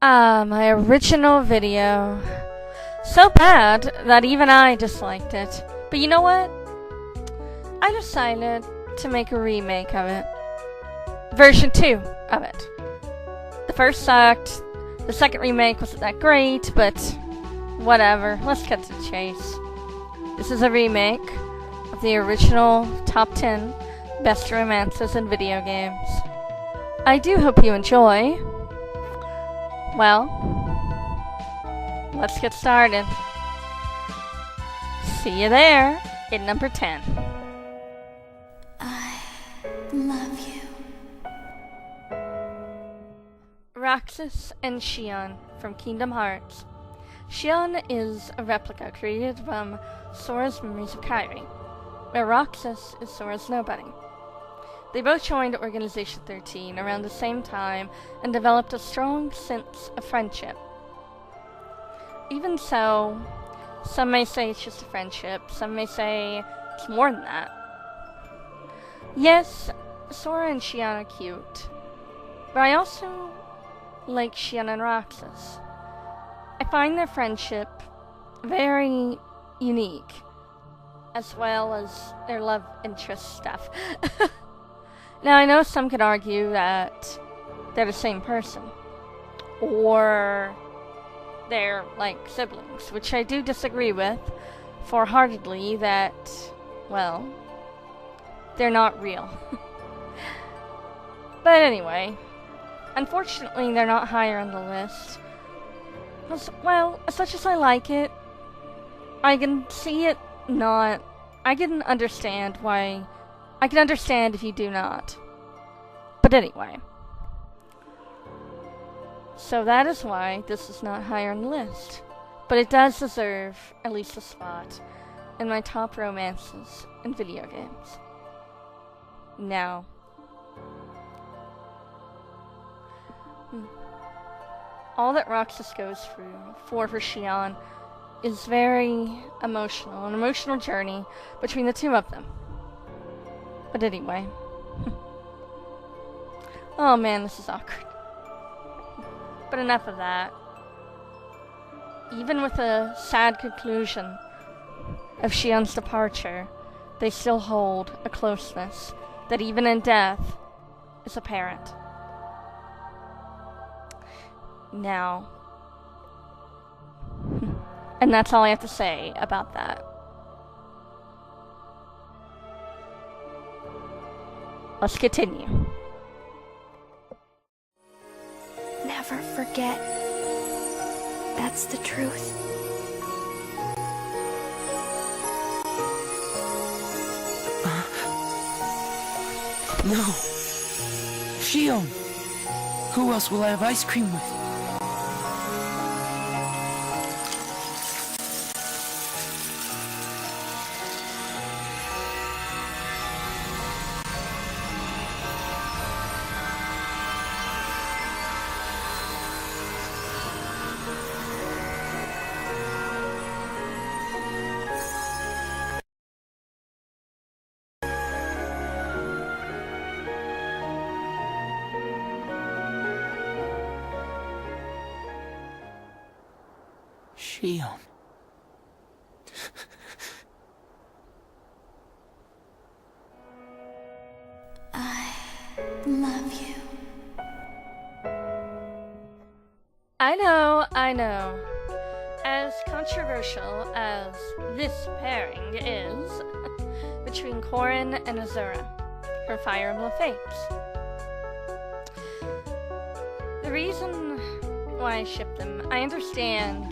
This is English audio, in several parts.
My original video. So bad that even I disliked it. But you know what? I decided to make a remake of it. Version 2 of it. The first sucked. The second remake wasn't that great, but whatever. Let's cut to the chase. This is a remake of the original top 10 best romances in video games. I do hope you enjoy. Well, let's get started. See you there in number 10. I love you. Roxas and Xion from Kingdom Hearts. Xion is a replica created from Sora's Memories of Kairi, where Roxas is Sora's nobody. They both joined Organization 13 around the same time and developed a strong sense of friendship. Even so, some may say it's just a friendship, some may say it's more than that. Yes, Sora and Xion are cute, but I also like Xion and Roxas. I find their friendship very unique, as well as their love interest stuff. Now, I know some could argue that they're the same person, or they're like siblings, which I do disagree with full-heartedly that, well, they're not real. But anyway, unfortunately, they're not higher on the list. Well, as much as I like it, I can see it not. I can understand why. I can understand if you do not. But anyway. So that is why this is not higher on the list. But it does deserve at least a spot in my top romances in video games. Now. All that Roxas goes through for Xion is very emotional, an emotional journey between the two of them. But anyway. Oh man, this is awkward. But enough of that. Even with a sad conclusion of Xion's departure, they still hold a closeness that even in death is apparent. Now. And that's all I have to say about that. Let's continue. Never forget. That's the truth. No. Xion. Who else will I have ice cream with? Xion. I love you. I know. As controversial as this pairing is between Corrin and Azura from Fire Emblem Fates. The reason why I ship them, I understand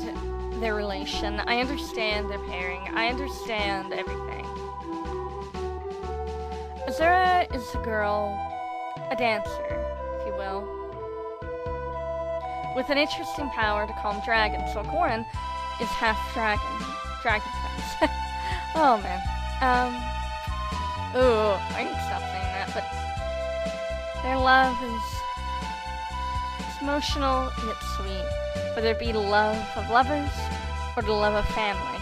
their relation, I understand their pairing, I understand everything. Azura is a girl, a dancer, if you will, with an interesting power to calm dragons, while Corrin is half dragon prince. Oh man. Ooh, I need to stop saying that, but their love is emotional and it's sweet, whether it be the love of lovers or the love of family.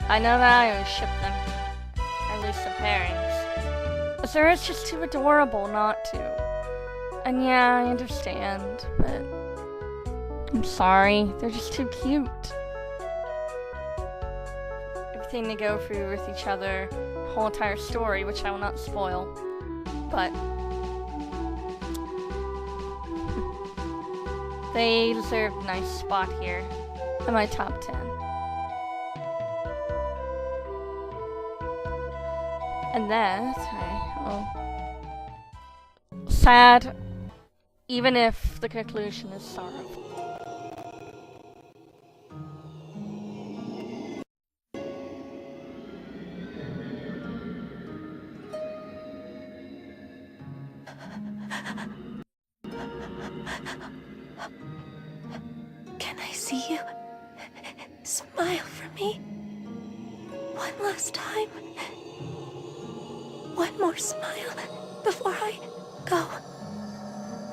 I know that I always ship them, at least the pairings. Azura's just too adorable not to. And yeah, I understand, but I'm sorry, they're just too cute. Everything they go through with each other, the whole entire story, which I will not spoil, but they deserve a nice spot here in my top 10. And that, sad, even if the conclusion is sorrowful. Can I see you? Smile for me. One last time. One more smile before I go.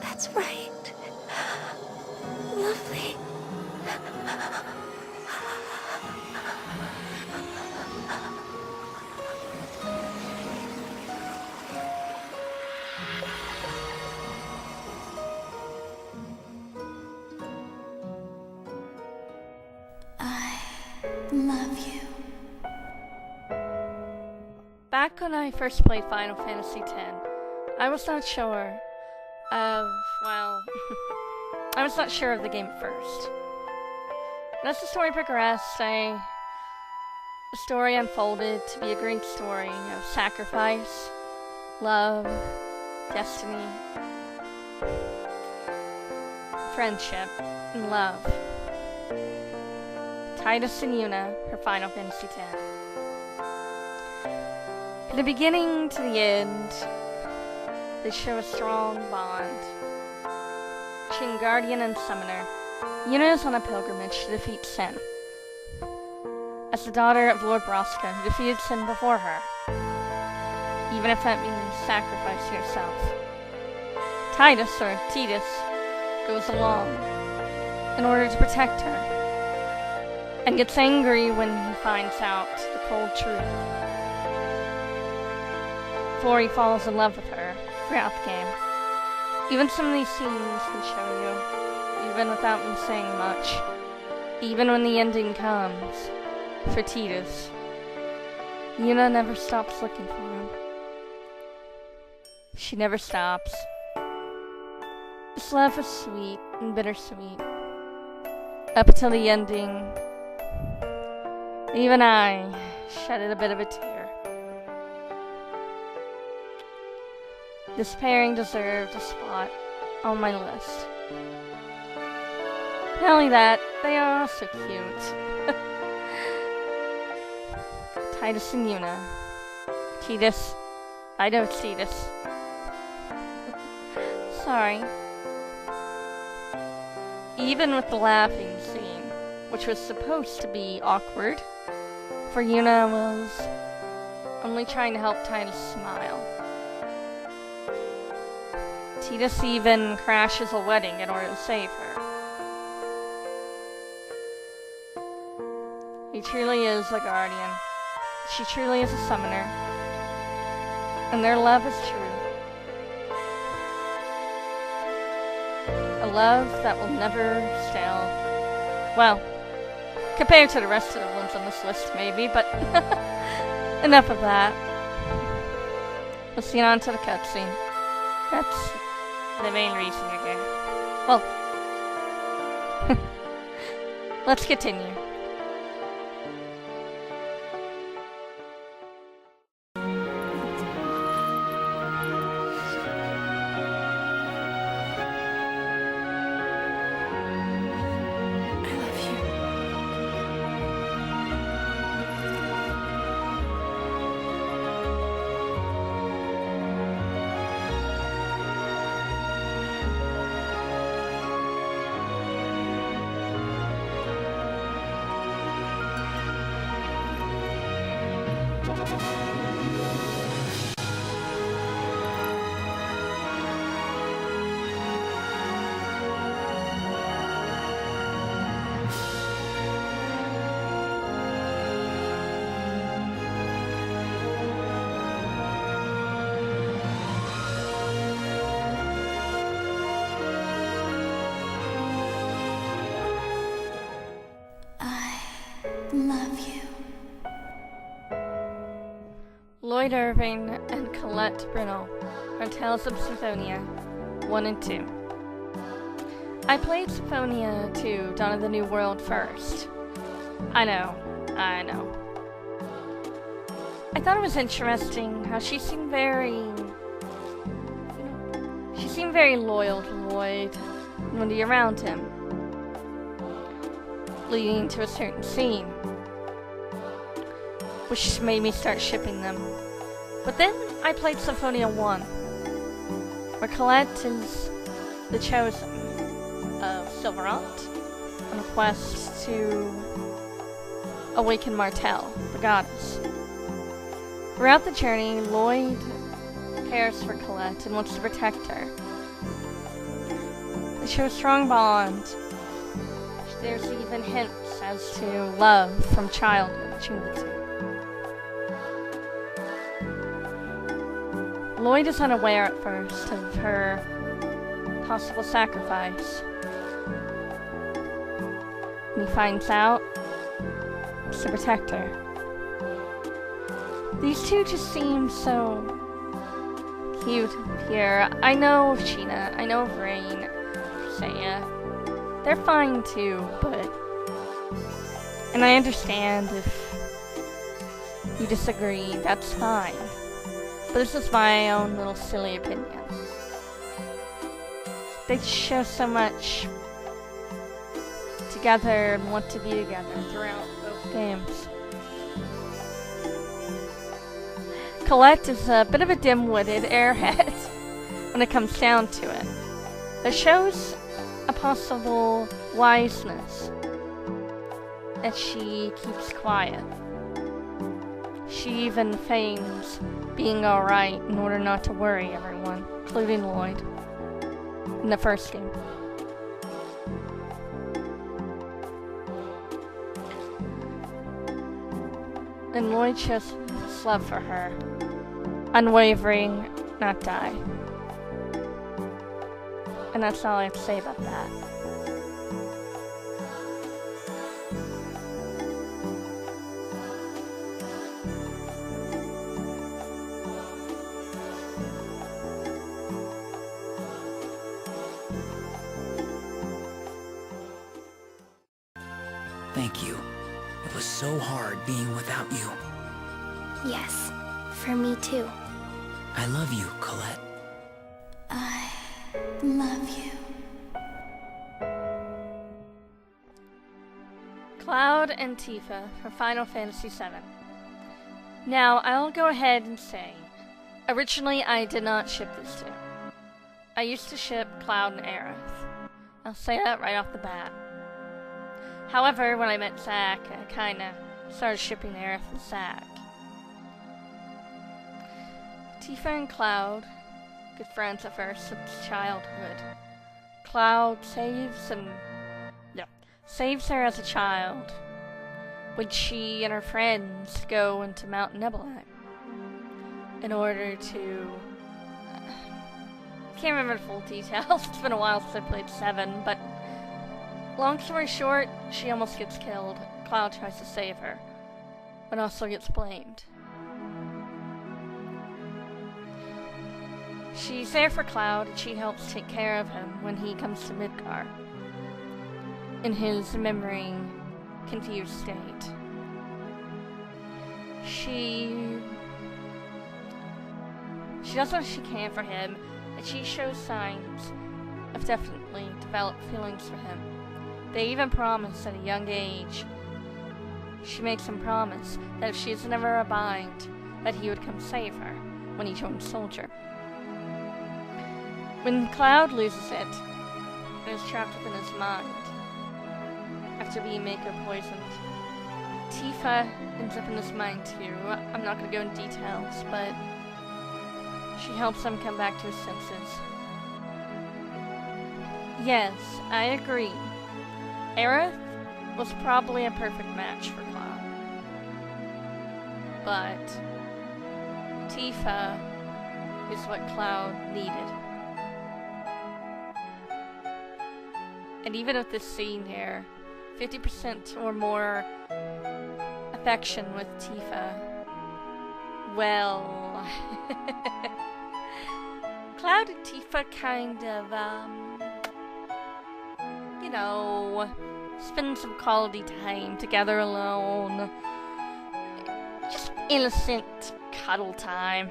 That's right. Lovely. I love you. Back when I first played Final Fantasy X, I was not sure of, well, I was not sure of the game at first. And as the story progressed, the story unfolded to be a great story of sacrifice, love, destiny, friendship, and love. Tidus and Yuna, her Final Fantasy X. From the beginning to the end, they show a strong bond. Between Guardian and Summoner, Yuna is on a pilgrimage to defeat Sin. As the daughter of Lord Braska, who defeated Sin before her, even if that means sacrificing herself. Tidus, or Tidus, goes along in order to protect her, and gets angry when he finds out the cold truth. Before he falls in love with her throughout the game. Even some of these scenes can show you, even without me saying much, even when the ending comes, for Tidus, Yuna never stops looking for him. She never stops. This love is sweet and bittersweet. Up until the ending, even I shedded a bit of a tear. This pairing deserved a spot on my list. Not only that, they are also cute. Tidus and Yuna. Tidus. I know it's Tidus. Sorry. Even with the laughing scene, which was supposed to be awkward, for Yuna was only trying to help Tidus smile. Tidus even crashes a wedding in order to save her. He truly is a guardian. She truly is a summoner. And their love is true. A love that will never stale. Well, compared to the rest of the ones on this list, maybe, but enough of that. Let's get on to the cutscene. That's the main reason you're here. Well, let's continue. love you. Lloyd Irving and Colette Brunel from Tales of Symphonia 1 and 2. I played Symphonia 2, Dawn of the New World first. I know. I thought it was interesting how she seemed very loyal to Lloyd and would be around him, leading to a certain scene, which made me start shipping them. But then I played Symphonia 1, where Colette is the chosen of Silverant on a quest to awaken Martel, the goddess. Throughout the journey, Lloyd cares for Colette and wants to protect her. They show a strong bond. There's even hints as to love from childhood between the two. Lloyd is unaware at first of her possible sacrifice. When he finds out, it's to protect her. These two just seem so cute here. I know of Sheena, I know of Rain, Saya. They're fine too, but... And I understand if you disagree, that's fine. But this is my own little silly opinion. They show so much together and want to be together throughout both games. Colette is a bit of a dim-witted airhead when it comes down to it. It shows a possible wiseness that she keeps quiet. She even feigns being alright in order not to worry everyone, including Lloyd, in the first game. And Lloyd shows his love for her. Unwavering, not die. And that's all I have to say about that. Thank you. It was so hard being without you. Yes, for me too. I love you, Colette. I love you. Cloud and Tifa for Final Fantasy VII. Now, I'll go ahead and say, originally I did not ship these two. I used to ship Cloud and Aerith. I'll say that right off the bat. However, when I met Zack, I kinda started shipping Aerith and Zack. Tifa and Cloud, good friends at first since childhood. Cloud saves her as a child when she and her friends go into Mount Nebula in order to... can't remember the full details, it's been a while since I played 7, but long story short, she almost gets killed. Cloud tries to save her, but also gets blamed. She's there for Cloud, and she helps take care of him when he comes to Midgar in his memory-confused state. She does what she can for him, and she shows signs of definitely developed feelings for him. They even promise at a young age. She makes him promise that if she is never a bind, that he would come save her when he joins Soldier. When Cloud loses it, and is trapped within his mind, after being Mako poisoned, Tifa ends up in his mind too. I'm not going to go into details, but she helps him come back to his senses. Yes, I agree. Aerith was probably a perfect match for Cloud. But Tifa is what Cloud needed. And even with this scene here, 50% or more affection with Tifa. Well, Cloud and Tifa kind of, you know, spend some quality time together alone. Just innocent cuddle time.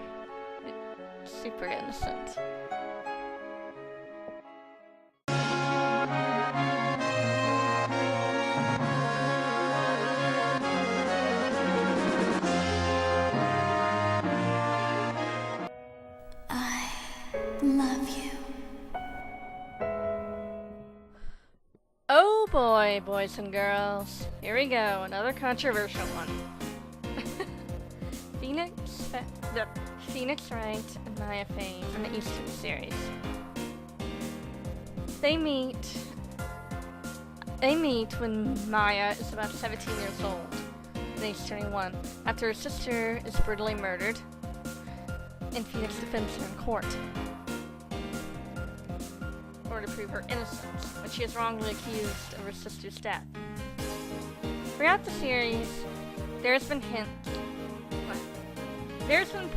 Super innocent. I love you. Oh boy, boys and girls. Here we go, another controversial one. Fenix Wright and Maya Fane from the Eastern series. They meet when Maya is about 17 years old, and age 21, after her sister is brutally murdered, and Fenix defends her in court, or to prove her innocence, when she is wrongly accused of her sister's death. Throughout the series, there's been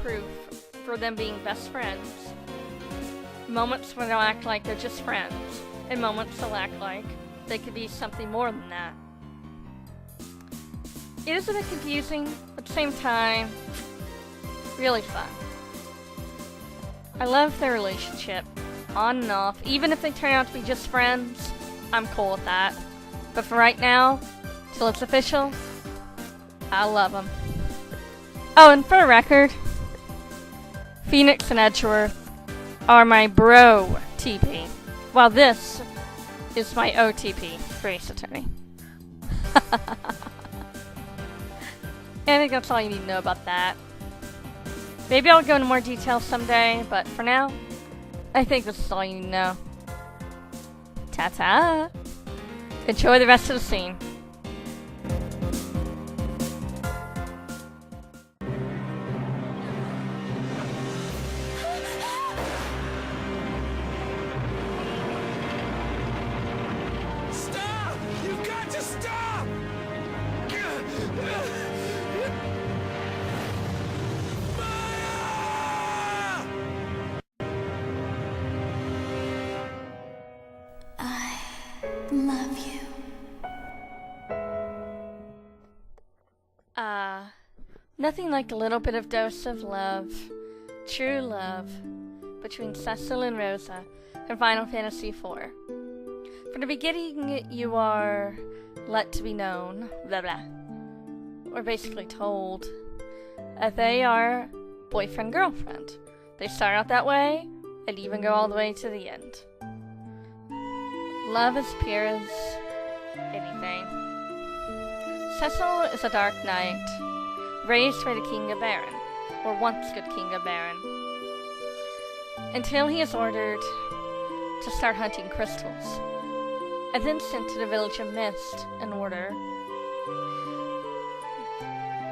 proof for them being best friends. Moments when they'll act like they're just friends, and moments they'll act like they could be something more than that. It is a bit confusing, but at the same time, really fun. I love their relationship, on and off. Even if they turn out to be just friends, I'm cool with that. But for right now, till it's official, I love them. Oh, and for the record, Fenix and Edgeworth are my bro TP, while this is my OTP for Ace Attorney. I think that's all you need to know about that. Maybe I'll go into more detail someday, but for now, I think this is all you need to know. Ta-ta! Enjoy the rest of the scene. Stop! You've got to stop! Maya! I love you. Nothing like a little bit of dose of love, true love, between Cecil and Rosa in Final Fantasy IV. From the beginning, you are let to be known, blah blah, or basically told, that they are boyfriend-girlfriend. They start out that way, and even go all the way to the end. Love is pure as anything. Cecil is a dark knight, raised by the King of Baron, or once good King of Baron, until he is ordered to start hunting crystals, and then sent to the village of Mist in order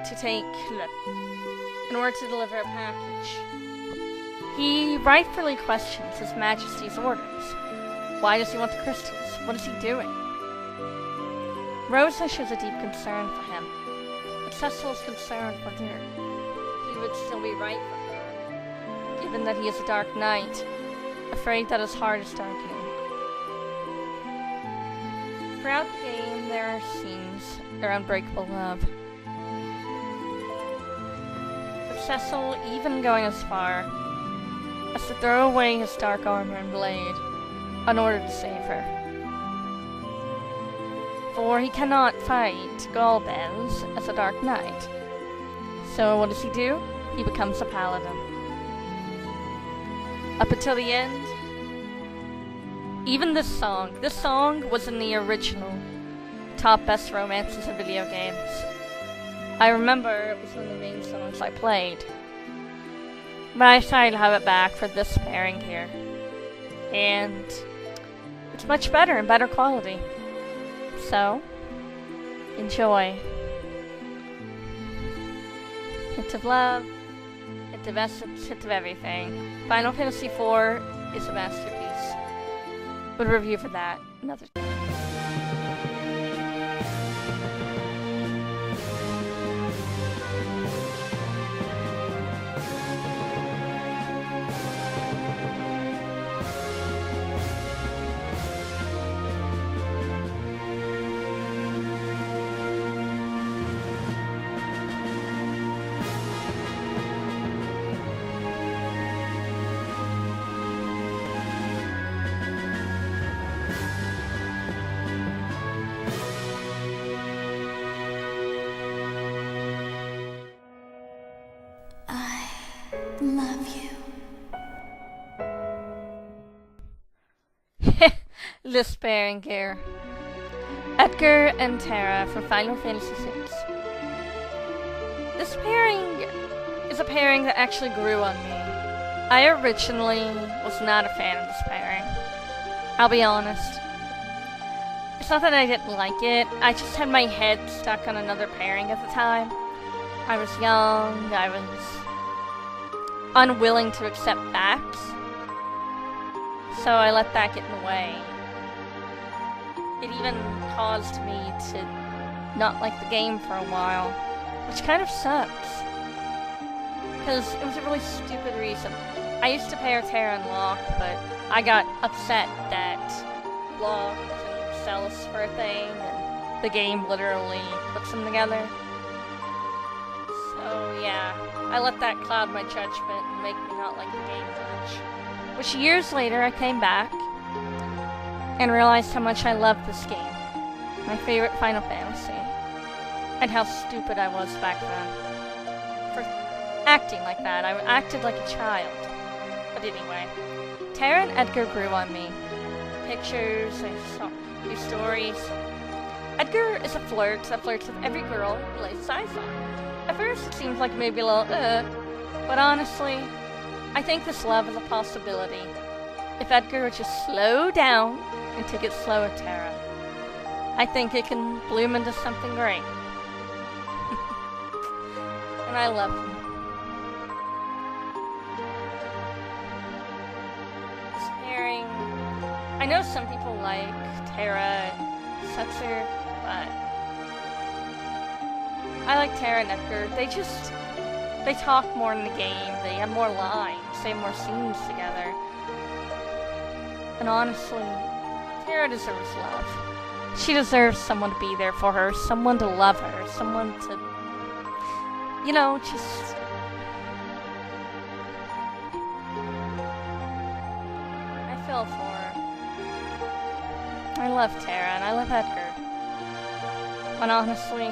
to deliver a package. He rightfully questions His Majesty's orders. Why does he want the crystals? What is he doing? Rosa shows a deep concern for him, but Cecil is concerned whether he would still be right for her, given that he is a dark knight, afraid that his heart is darkening. Throughout the game, there are scenes of unbreakable love, with Cecil even going as far as to throw away his dark armor and blade in order to save her. For he cannot fight Golbez as a dark knight. So what does he do? He becomes a paladin. Up until the end, even this song was in the original top best romances in video games. I remember it was one of the main songs I played. But I decided to have it back for this pairing here. And it's much better and better quality. So, enjoy. Hint of love, hint of essence, hint of everything. Final Fantasy IV is a masterpiece. But a review for that another time. love you. This pairing here. Edgar and Tara from Final Fantasy VI. This pairing is a pairing that actually grew on me. I originally was not a fan of this pairing. I'll be honest. It's not that I didn't like it, I just had my head stuck on another pairing at the time. I was young, I was unwilling to accept facts, so I let that get in the way. It even caused me to not like the game for a while, which kind of sucks. Because it was a really stupid reason. I used to pair Tara and Locke, but I got upset that Locke couldn't sell us for a thing, and the game literally puts them together. So yeah, I let that cloud my judgment and make me not like the game much. Which years later I came back and realized how much I loved this game. My favorite Final Fantasy. And how stupid I was back then. For acting like that. I acted like a child. But anyway, Tara and Edgar grew on me. Pictures, I saw new stories. Edgar is a flirt that flirts with every girl he lays his eyes on. At first it seems like maybe a little but honestly, I think this love is a possibility. If Edgar would just slow down and take it slow with Tara, I think it can bloom into something great. And I love him. This pairing, I know some people like Tara and Setzer, but I like Tara and Edgar. They talk more in the game, they have more lines, they have more scenes together. And honestly, Tara deserves love. She deserves someone to be there for her, someone to love her, someone to, you know, just... I feel for her. I love Tara and I love Edgar. And honestly,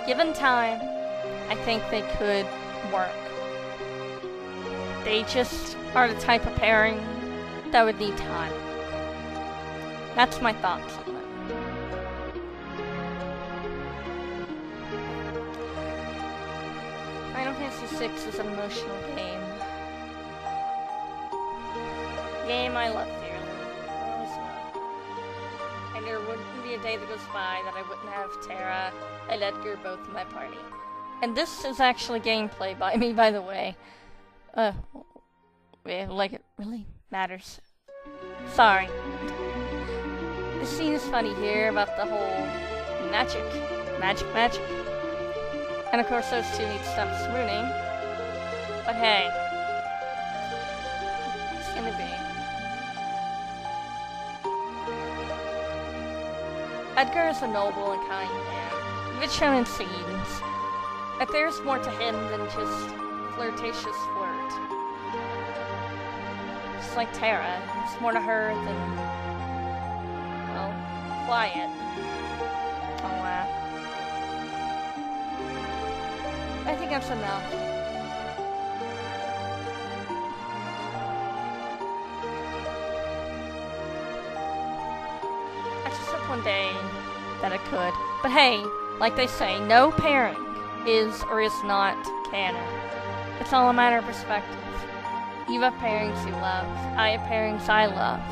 given time, I think they could work. They just are the type of pairing that would need time. That's my thoughts on it. Final Fantasy VI is an emotional game. Game I love dearly. Always will. And there wouldn't be a day that goes by that I wouldn't have Tara and Edgar both in my party. And this is actually gameplay by me, by the way. Like it really matters. Sorry. The scene is funny here about the whole magic. And of course those two need to stop swooning. But hey. It's gonna be. Edgar is a noble and kind man. Even shown in scenes that there's more to him than just flirtatious flirt. Just like Tara, there's more to her than, well, quiet. All that. I think that's enough. I just hope one day that it could. But hey, like they say, no pairing is or is not canon. It's all a matter of perspective. You have pairings you love. I have pairings I love.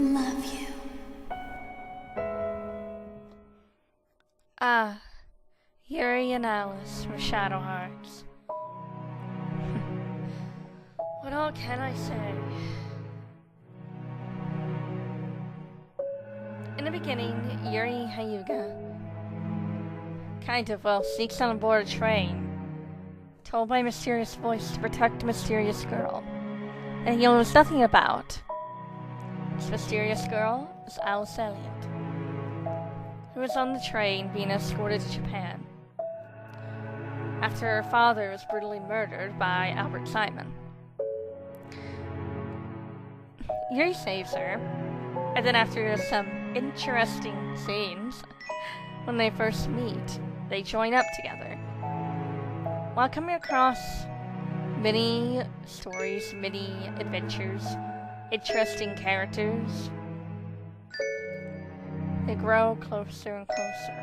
Love you. Ah, Yuri and Alice from Shadow Hearts. What all can I say? In the beginning, Yuri Hyuga sneaks on board a train, told by a mysterious voice to protect a mysterious girl, and he knows nothing about. This mysterious girl is Alice Elliott, who was on the train being escorted to Japan after her father was brutally murdered by Albert Simon. Yuri saves her, and then after some interesting scenes, when they first meet, they join up together. While coming across many stories, many adventures, interesting characters, they grow closer and closer.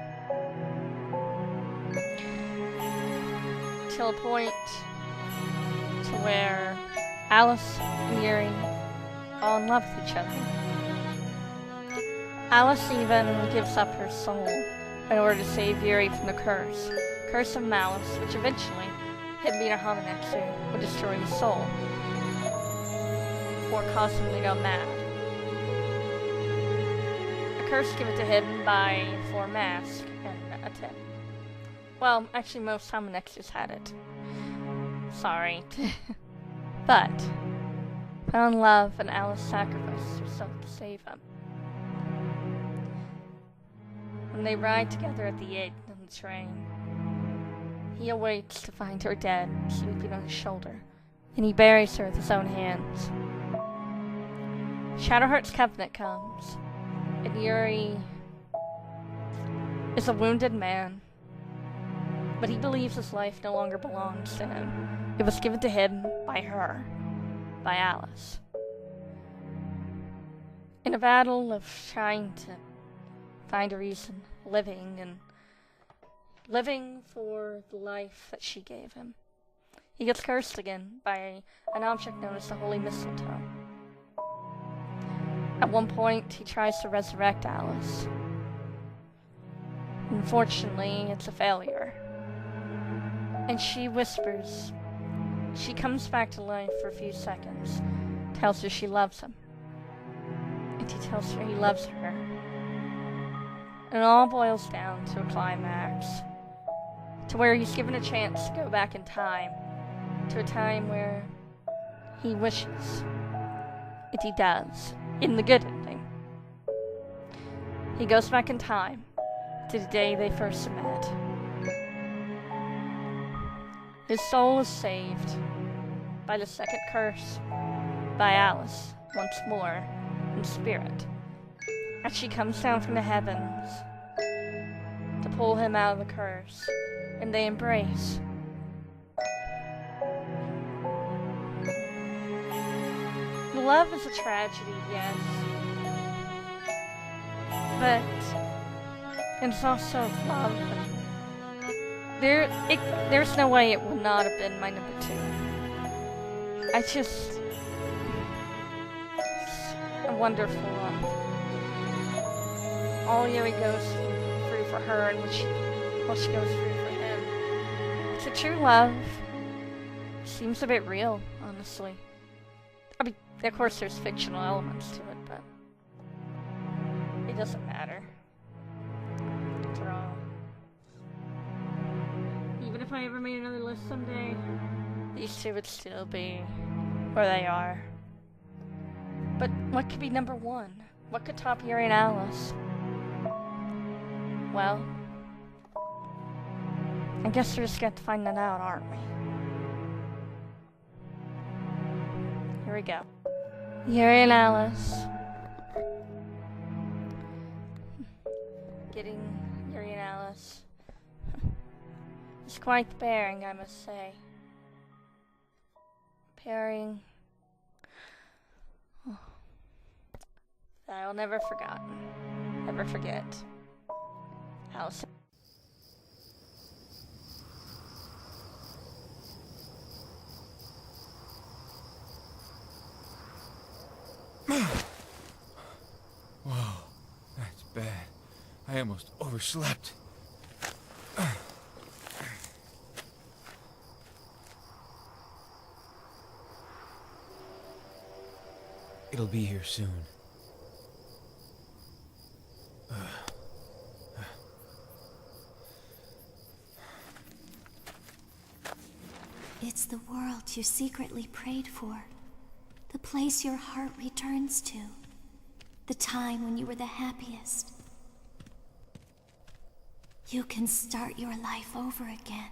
Till a point to where Alice and Yuri fall in love with each other. Alice even gives up her soul in order to save Yuri from the curse of malice, which eventually, Hibina Hamanetsu, would destroy his soul, or cause him to go mad. A curse given to him by Four Mask and a tip. Well, actually most Hamanetsus had it. Sorry. But, fell in love and Alice sacrificed herself to save him. When they ride together at the end of the train, he awaits to find her dead, sleeping on his shoulder, and he buries her with his own hands. Shadowheart's Covenant comes, and Yuri is a wounded man, but he believes his life no longer belongs to him. It was given to him by her, by Alice. In a battle of trying to find a reason, living for the life that she gave him, he gets cursed again by an object known as the Holy Mistletoe. At one point, he tries to resurrect Alice. Unfortunately, it's a failure. And she whispers. She comes back to life for a few seconds, tells her she loves him. And he tells her he loves her. And it all boils down to a climax, to where he's given a chance to go back in time, to a time where he wishes, and he does, in the good ending. He goes back in time to the day they first met. His soul is saved by the second curse, by Alice, once more, in spirit, as she comes down from the heavens to pull him out of the curse, and they embrace. Love is a tragedy, yes, but it's also love. There's no way it would not have been my number 2. It's a wonderful love. All Yuri goes through for her, and what she goes through for him. It's a true love. Seems a bit real, honestly. I mean, of course there's fictional elements to it, but it doesn't matter. After all. Even if I ever made another list someday, these two would still be where they are. But what could be number 1? What could top Yuri and Alice? Well, I guess we're just going to find that out, aren't we? Here we go. Yuri and Alice. Getting Yuri and Alice. It's quite the pairing, I must say. Pairing that I'll never forget. Alice. Whoa, that's bad. I almost overslept. It'll be here soon. It's the world you secretly prayed for. The place your heart returns to. The time when you were the happiest. You can start your life over again.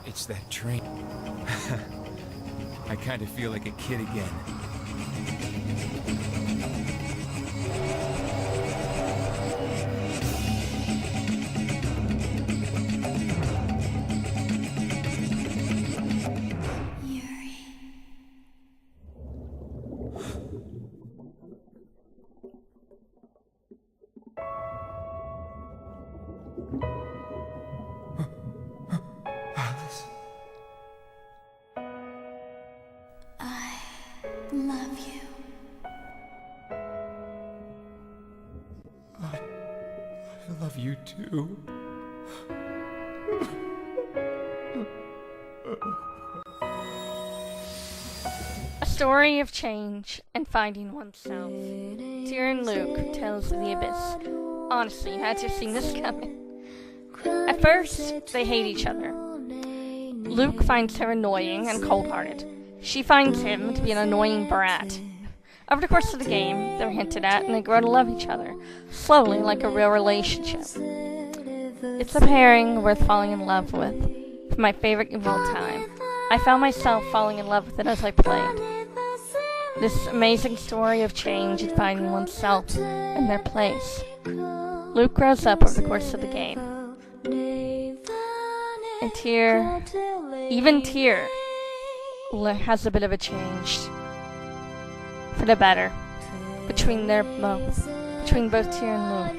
It's that train. I kind of feel like a kid again. Love you. I love you too. A story of change and finding oneself. Tyrion Luke, Tales of the Abyss. Honestly, you had to have seen this coming. At first, they hate each other. Luke finds her annoying and cold-hearted. She finds him to be an annoying brat. Over the course of the game, they're hinted at and they grow to love each other, slowly like a real relationship. It's a pairing worth falling in love with. My favorite of all time. I found myself falling in love with it as I played. This amazing story of change and finding oneself and their place. Luke grows up over the course of the game. And even Tyr has a bit of a change for the better between both Tyr and Luke.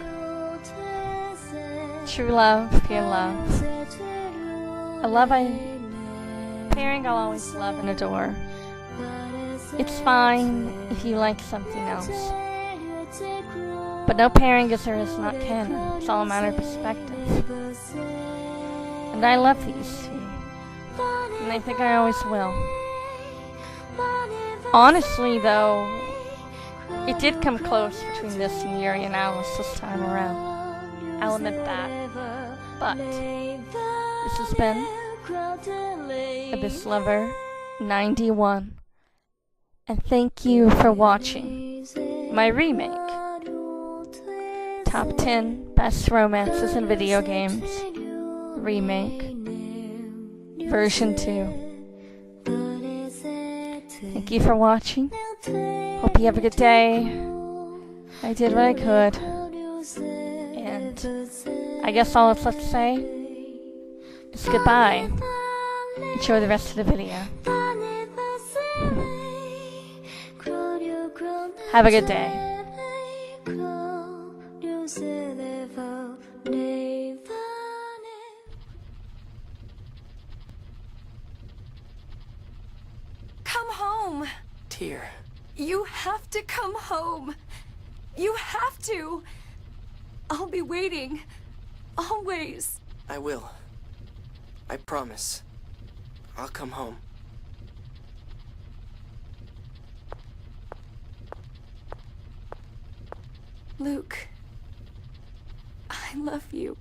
True love, pure love. Pairing I'll always love and adore. It's fine if you like something else. But no pairing is or is not canon. It's all a matter of perspective. And I love these two. And I think I always will. Honestly, though, it did come close between this and Yuri and Alice this time around. I'll admit that. But this has been Abyss Lover 91. And thank you for watching my remake. Top 10 Best Romances in Video Games Remake Version 2. Thank you for watching. Hope you have a good day. I did what I could. And I guess all that's left to say is goodbye. Enjoy the rest of the video. Have a good day. Come home! Tyr. You have to come home. You have to. I'll be waiting. Always. I will. I promise. I'll come home. Luke, I love you.